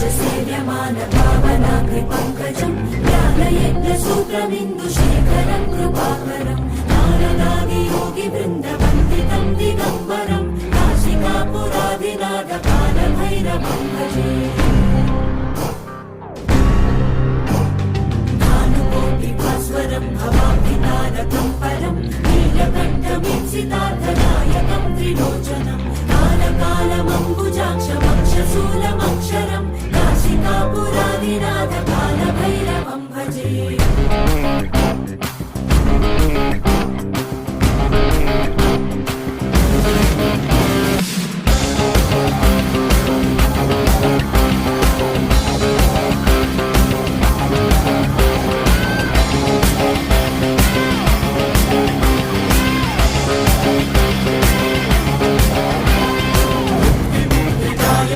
सेव्यमान पावनाग्रिपङ्कजं ज्ञानयज्ञसूत्रमिन्दुशेखरं कृपाकरं नारदादियोगिवृन्दवन्दितं दिगम्बरं काशिकापुरादिनाथकालभैरवं भजे भानुकोटिभास्वरं भवाब्धितारकं परं नीलकण्ठमीप्सितार्थदायकं त्रिलोचनं कालकालमम्बुजाक्षमक्षशूलमक्ष